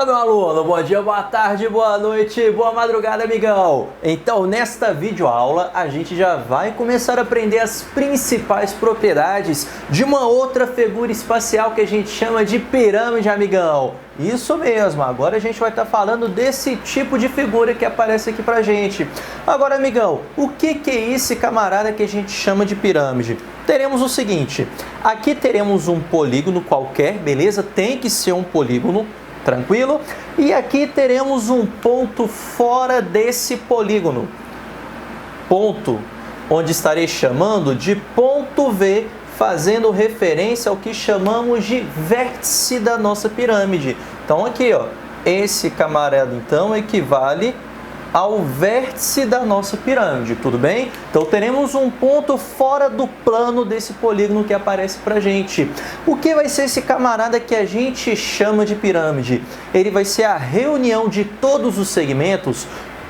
Fala, meu aluno, bom dia, boa tarde, boa noite, boa madrugada, amigão! Então, nesta videoaula, a gente já vai começar a aprender as principais propriedades de uma outra figura espacial que a gente chama de pirâmide, amigão! Isso mesmo, agora a gente vai estar falando desse tipo de figura que aparece aqui pra gente. Agora, amigão, o que é esse camarada que a gente chama de pirâmide? Teremos o seguinte, aqui teremos um polígono qualquer, beleza? Tem que ser um polígono, tranquilo? E aqui teremos um ponto fora desse polígono. Ponto, onde estarei chamando de ponto V, fazendo referência ao que chamamos de vértice da nossa pirâmide. Então aqui, ó, esse camarada então equivale ao vértice da nossa pirâmide, tudo bem? Então teremos um ponto fora do plano desse polígono que aparece pra gente. O que vai ser esse camarada que a gente chama de pirâmide? Ele vai ser a reunião de todos os segmentos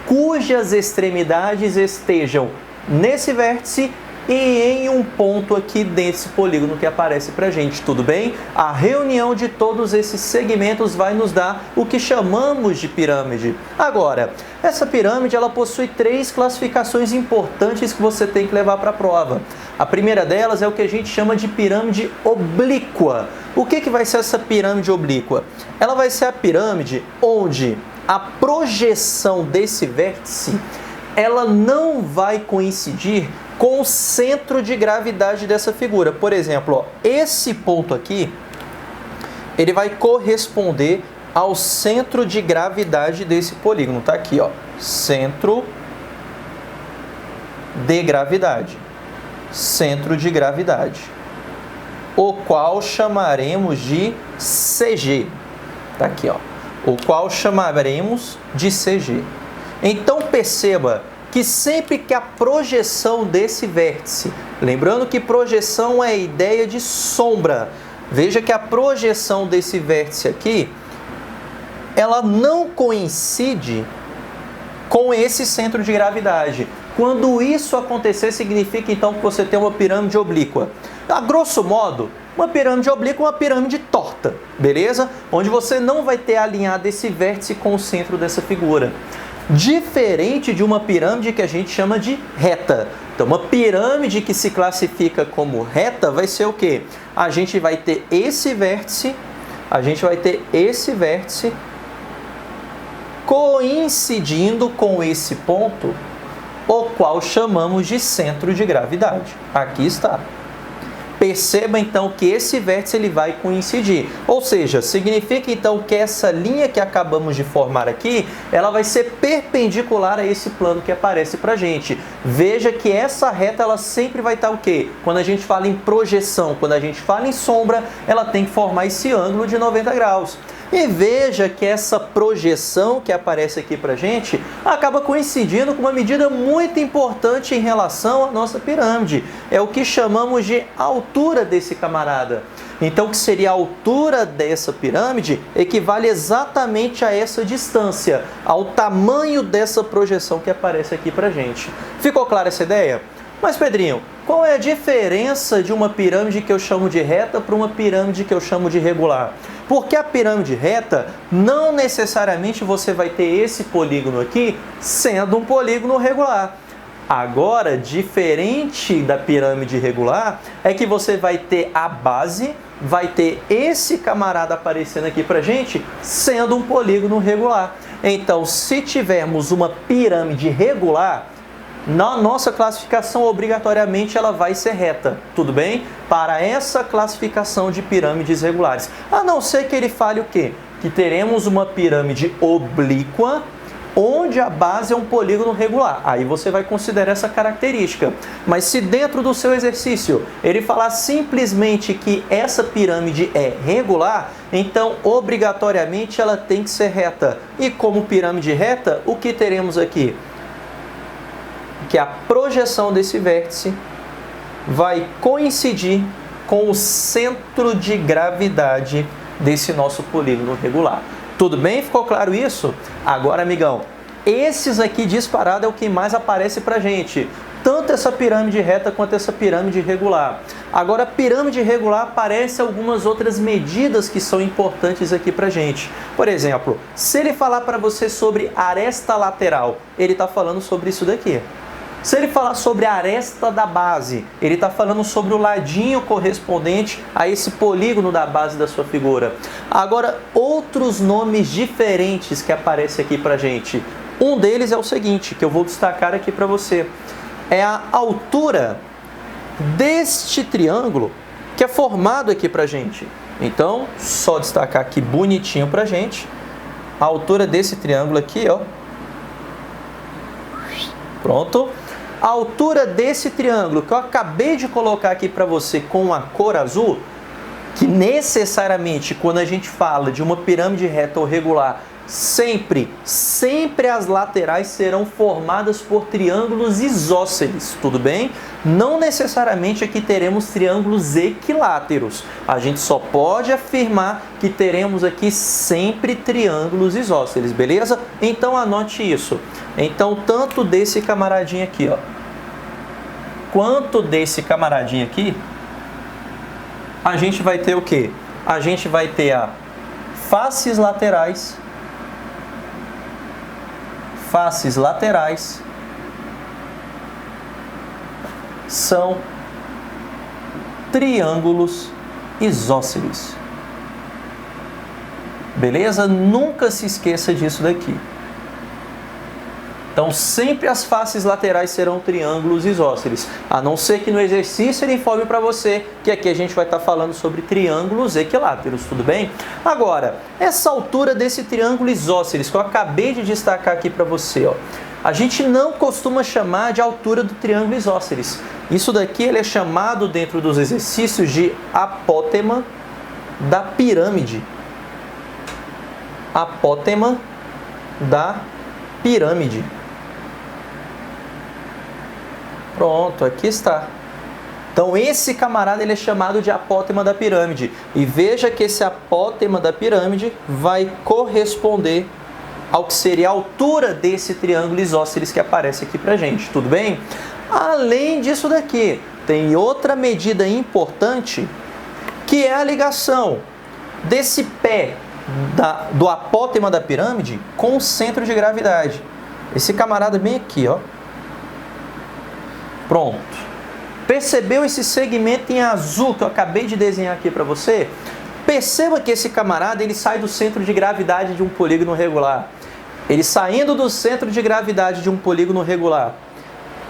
cujas extremidades estejam nesse vértice e em um ponto aqui desse polígono que aparece pra gente, tudo bem? A reunião de todos esses segmentos vai nos dar o que chamamos de pirâmide. Agora, essa pirâmide ela possui três classificações importantes que você tem que levar para a prova. A primeira delas é o que a gente chama de pirâmide oblíqua. O que vai ser essa pirâmide oblíqua? Ela vai ser a pirâmide onde a projeção desse vértice ela não vai coincidir com o centro de gravidade dessa figura. Por exemplo, ó, esse ponto aqui, ele vai corresponder ao centro de gravidade desse polígono. Tá aqui, ó, centro de gravidade. Centro de gravidade. O qual chamaremos de CG. Tá aqui, ó. O qual chamaremos de CG. Então perceba que sempre que a projeção desse vértice, lembrando que projeção é a ideia de sombra, veja que a projeção desse vértice aqui, ela não coincide com esse centro de gravidade. Quando isso acontecer, significa então que você tem uma pirâmide oblíqua. A grosso modo, uma pirâmide oblíqua é uma pirâmide torta, beleza? Onde você não vai ter alinhado esse vértice com o centro dessa figura. Diferente de uma pirâmide que a gente chama de reta. Então, uma pirâmide que se classifica como reta vai ser o quê? A gente vai ter esse vértice, coincidindo com esse ponto, o qual chamamos de centro de gravidade. Aqui está. Perceba então que esse vértice ele vai coincidir, ou seja, significa então que essa linha que acabamos de formar aqui, ela vai ser perpendicular a esse plano que aparece pra gente. Veja que essa reta ela sempre vai estar o quê? Quando a gente fala em projeção, quando a gente fala em sombra, ela tem que formar esse ângulo de 90 graus. E veja que essa projeção que aparece aqui pra gente acaba coincidindo com uma medida muito importante em relação à nossa pirâmide. É o que chamamos de altura desse camarada. Então, o que seria a altura dessa pirâmide equivale exatamente a essa distância, ao tamanho dessa projeção que aparece aqui pra gente. Ficou clara essa ideia? Mas, Pedrinho, qual é a diferença de uma pirâmide que eu chamo de reta para uma pirâmide que eu chamo de regular? Porque a pirâmide reta, não necessariamente você vai ter esse polígono aqui sendo um polígono regular. Agora, diferente da pirâmide regular, é que você vai ter a base, vai ter esse camarada aparecendo aqui pra gente, sendo um polígono regular. Então, se tivermos uma pirâmide regular, na nossa classificação, obrigatoriamente, ela vai ser reta, tudo bem? Para essa classificação de pirâmides regulares. A não ser que ele fale o quê? Que teremos uma pirâmide oblíqua, onde a base é um polígono regular. Aí você vai considerar essa característica. Mas se dentro do seu exercício ele falar simplesmente que essa pirâmide é regular, então obrigatoriamente ela tem que ser reta. E como pirâmide reta, o que teremos aqui? Que a projeção desse vértice vai coincidir com o centro de gravidade desse nosso polígono regular. Tudo bem? Ficou claro isso? Agora, amigão, esses aqui disparado é o que mais aparece pra gente. tanto essa pirâmide reta quanto essa pirâmide irregular. Agora, a pirâmide irregular aparece algumas outras medidas que são importantes aqui para gente. Por exemplo, se ele falar para você sobre aresta lateral, ele está falando sobre isso daqui. Se ele falar sobre a aresta da base, ele está falando sobre o ladinho correspondente a esse polígono da base da sua figura. Agora, outros nomes diferentes que aparecem aqui para gente. Um deles é o seguinte, que eu vou destacar aqui para você. É a altura deste triângulo que é formado aqui para gente. Então, só destacar aqui bonitinho para gente. A altura desse triângulo aqui, ó. Pronto. A altura desse triângulo que eu acabei de colocar aqui para você com a cor azul, que necessariamente quando a gente fala de uma pirâmide reta ou regular, sempre as laterais serão formadas por triângulos isósceles, tudo bem? Não necessariamente aqui teremos triângulos equiláteros. A gente só pode afirmar que teremos aqui sempre triângulos isósceles, beleza? Então anote isso. Então, tanto desse camaradinho aqui, ó, quanto desse camaradinho aqui, a gente vai ter o quê? A gente vai ter a faces laterais são triângulos isósceles. Beleza? Nunca se esqueça disso daqui. Então, sempre as faces laterais serão triângulos isósceles, a não ser que no exercício ele informe para você que aqui a gente vai estar falando sobre triângulos equiláteros, tudo bem? Agora, essa altura desse triângulo isósceles que eu acabei de destacar aqui para você, ó, a gente não costuma chamar de altura do triângulo isósceles. Isso daqui ele é chamado dentro dos exercícios de apótema da pirâmide. Apótema da pirâmide. Pronto, aqui está. Então esse camarada ele é chamado de apótema da pirâmide. E veja que esse apótema da pirâmide vai corresponder ao que seria a altura desse triângulo isósceles que aparece aqui pra gente, tudo bem? Além disso daqui, tem outra medida importante, que é a ligação desse pé do apótema da pirâmide com o centro de gravidade. Esse camarada bem aqui, ó. Pronto. Percebeu esse segmento em azul que eu acabei de desenhar aqui para você? Perceba que esse camarada ele sai do centro de gravidade de um polígono regular. Ele saindo do centro de gravidade de um polígono regular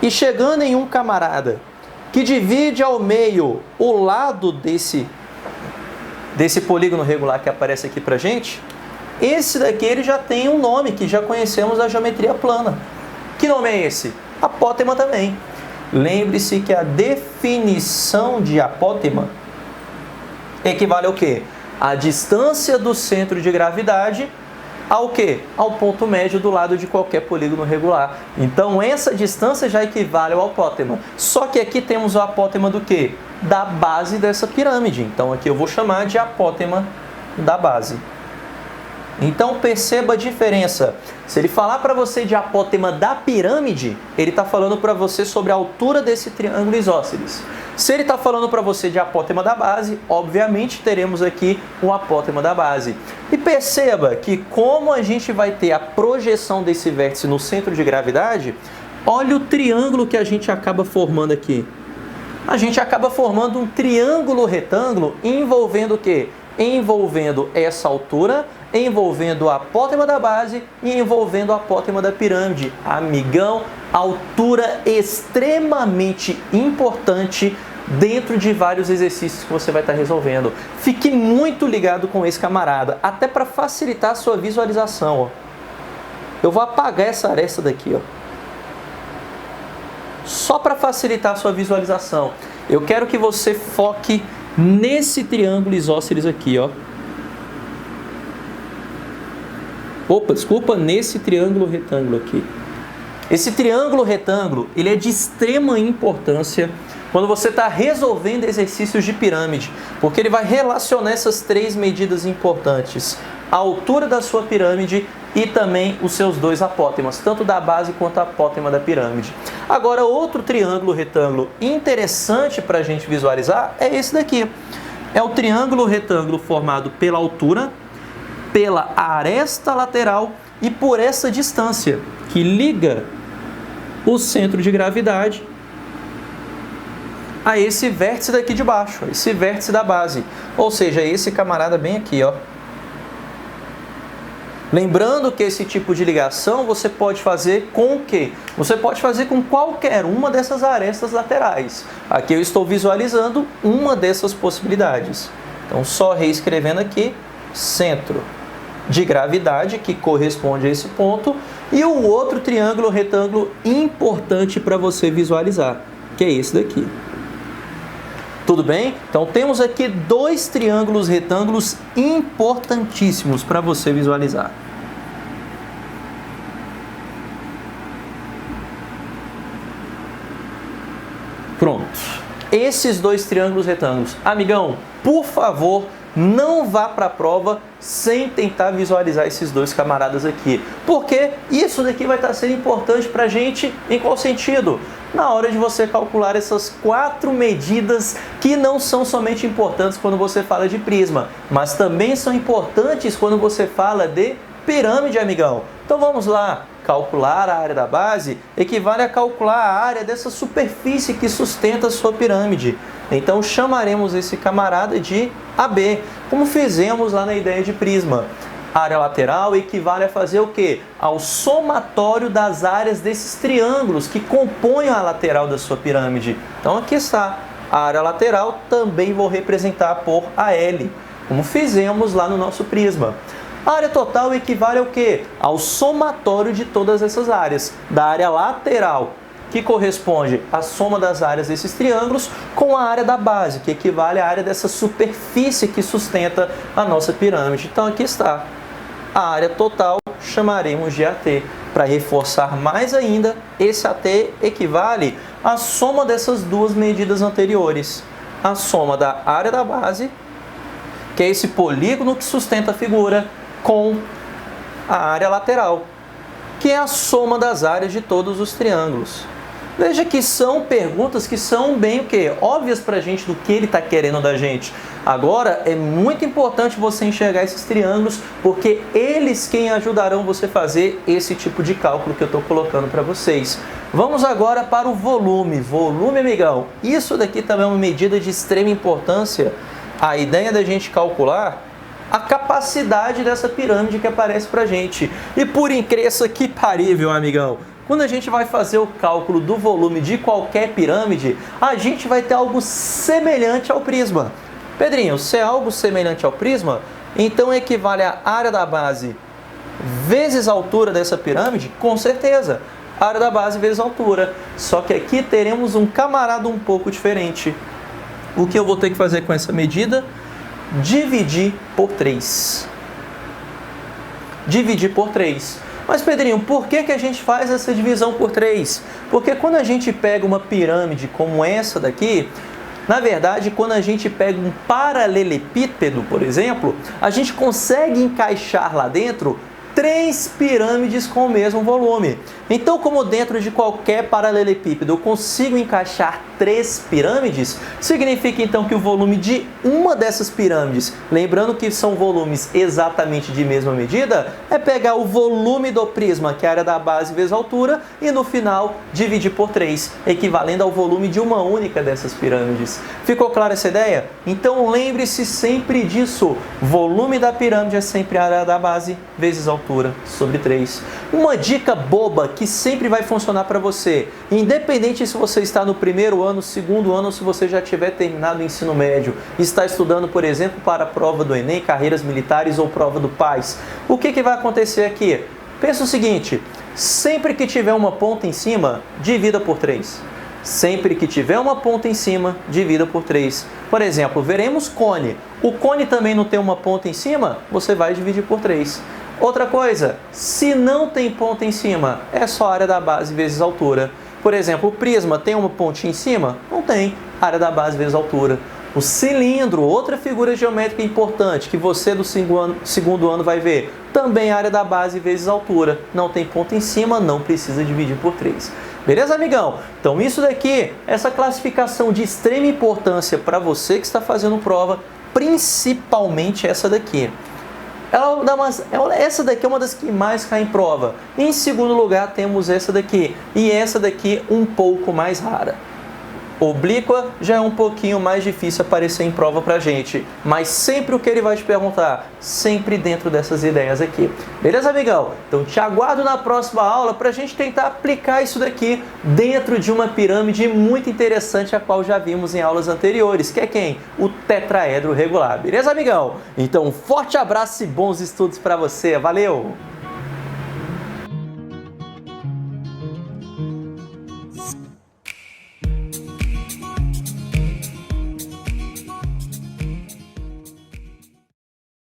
e chegando em um camarada que divide ao meio o lado desse polígono regular que aparece aqui pra gente, esse daqui ele já tem um nome que já conhecemos da geometria plana. Que nome é esse? Apótema também. Lembre-se que a definição de apótema equivale ao quê? A distância do centro de gravidade ao quê? Ao ponto médio do lado de qualquer polígono regular. Então essa distância já equivale ao apótema. Só que aqui temos o apótema do quê? Da base dessa pirâmide. Então aqui eu vou chamar de apótema da base. Então perceba a diferença. Se ele falar para você de apótema da pirâmide, ele está falando para você sobre a altura desse triângulo isósceles. Se ele está falando para você de apótema da base, obviamente teremos aqui o apótema da base. E perceba que como a gente vai ter a projeção desse vértice no centro de gravidade, olha o triângulo que a gente acaba formando aqui. A gente acaba formando um triângulo retângulo envolvendo o quê? Envolvendo essa altura, envolvendo o apótema da base e envolvendo o apótema da pirâmide. Amigão, altura extremamente importante dentro de vários exercícios que você vai estar resolvendo. Fique muito ligado com esse camarada, até para facilitar a sua visualização. Ó. Eu vou apagar essa aresta daqui, ó. Só para facilitar a sua visualização. Eu quero que você foque nesse triângulo isósceles aqui, ó. Opa, desculpa, nesse triângulo retângulo aqui. Esse triângulo retângulo, ele é de extrema importância quando você está resolvendo exercícios de pirâmide, porque ele vai relacionar essas três medidas importantes: a altura da sua pirâmide e também os seus dois apótemas, tanto da base quanto a apótema da pirâmide. Agora, outro triângulo retângulo interessante para a gente visualizar é esse daqui. É o triângulo retângulo formado pela altura, pela aresta lateral e por essa distância que liga o centro de gravidade a esse vértice daqui de baixo, esse vértice da base, ou seja, esse camarada bem aqui, ó. Lembrando que esse tipo de ligação você pode fazer com o quê? Você pode fazer com qualquer uma dessas arestas laterais. Aqui eu estou visualizando uma dessas possibilidades. Então, só reescrevendo aqui, centro de gravidade, que corresponde a esse ponto, e o outro triângulo retângulo importante para você visualizar, que é esse daqui. Tudo bem? Então, temos aqui dois triângulos retângulos importantíssimos para você visualizar. Pronto. Esses dois triângulos retângulos. Amigão, por favor, não vá para a prova sem tentar visualizar esses dois camaradas aqui. Porque isso daqui vai estar sendo importante para a gente em qual sentido? Na hora de você calcular essas 4 medidas que não são somente importantes quando você fala de prisma, mas também são importantes quando você fala de pirâmide, amigão. Então vamos lá. Calcular a área da base equivale a calcular a área dessa superfície que sustenta a sua pirâmide. Então chamaremos esse camarada de AB, como fizemos lá na ideia de prisma. A área lateral equivale a fazer o quê? Ao somatório das áreas desses triângulos que compõem a lateral da sua pirâmide. Então aqui está. A área lateral também vou representar por AL, como fizemos lá no nosso prisma. A área total equivale ao quê? Ao somatório de todas essas áreas. Da área lateral, que corresponde à soma das áreas desses triângulos, com a área da base, que equivale à área dessa superfície que sustenta a nossa pirâmide. Então aqui está. A área total chamaremos de AT. Para reforçar mais ainda, esse AT equivale à soma dessas duas medidas anteriores. A soma da área da base, que é esse polígono que sustenta a figura, com a área lateral, que é a soma das áreas de todos os triângulos. Veja que são perguntas que são bem o quê? Óbvias para a gente do que ele está querendo da gente. Agora, é muito importante você enxergar esses triângulos, porque eles quem ajudarão você a fazer esse tipo de cálculo que eu estou colocando para vocês. Vamos agora para o volume. Volume, amigão. Isso daqui também é uma medida de extrema importância. A ideia da gente calcular a capacidade dessa pirâmide que aparece para a gente. E por incrível que parível, amigão, quando a gente vai fazer o cálculo do volume de qualquer pirâmide, a gente vai ter algo semelhante ao prisma. Pedrinho, se é algo semelhante ao prisma, então equivale à área da base vezes a altura dessa pirâmide? Com certeza, a área da base vezes a altura. Só que aqui teremos um camarada um pouco diferente. O que eu vou ter que fazer com essa medida? Dividir por 3. Dividir por 3. Mas, Pedrinho, por que a gente faz essa divisão por 3? Porque quando a gente pega uma pirâmide como essa daqui, na verdade, quando a gente pega um paralelepípedo, por exemplo, a gente consegue encaixar lá dentro 3 pirâmides com o mesmo volume. Então, como dentro de qualquer paralelepípedo eu consigo encaixar 3 pirâmides, significa então que o volume de uma dessas pirâmides, lembrando que são volumes exatamente de mesma medida, é pegar o volume do prisma, que é a área da base vezes a altura, e no final dividir por 3, equivalendo ao volume de uma única dessas pirâmides. Ficou clara essa ideia? Então lembre-se sempre disso. Volume da pirâmide é sempre a área da base vezes a altura sobre 3. Uma dica boba que sempre vai funcionar para você, independente se você está no primeiro ano, segundo ano, ou se você já tiver terminado o ensino médio, está estudando, por exemplo, para a prova do Enem, carreiras militares ou prova do PAS. O que vai acontecer aqui? Pensa o seguinte, sempre que tiver uma ponta em cima, divida por 3. Sempre que tiver uma ponta em cima, divida por 3. Por exemplo, veremos cone. O cone também não tem uma ponta em cima, você vai dividir por 3. Outra coisa, se não tem ponta em cima, é só a área da base vezes a altura. Por exemplo, o prisma tem uma pontinha em cima? Não tem. Área da base vezes a altura. O cilindro, outra figura geométrica importante que você do segundo ano vai ver, também área da base vezes a altura. Não tem ponta em cima, não precisa dividir por 3. Beleza, amigão? Então isso daqui, essa classificação de extrema importância para você que está fazendo prova, principalmente essa daqui. Essa daqui é uma das que mais cai em prova. Em segundo lugar temos essa daqui, e essa daqui um pouco mais rara. Oblíqua já é um pouquinho mais difícil aparecer em prova pra gente, mas sempre o que ele vai te perguntar, sempre dentro dessas ideias aqui. Beleza, amigão? Então te aguardo na próxima aula pra gente tentar aplicar isso daqui dentro de uma pirâmide muito interessante, a qual já vimos em aulas anteriores, que é quem? O tetraedro regular. Beleza, amigão? Então um forte abraço e bons estudos pra você. Valeu!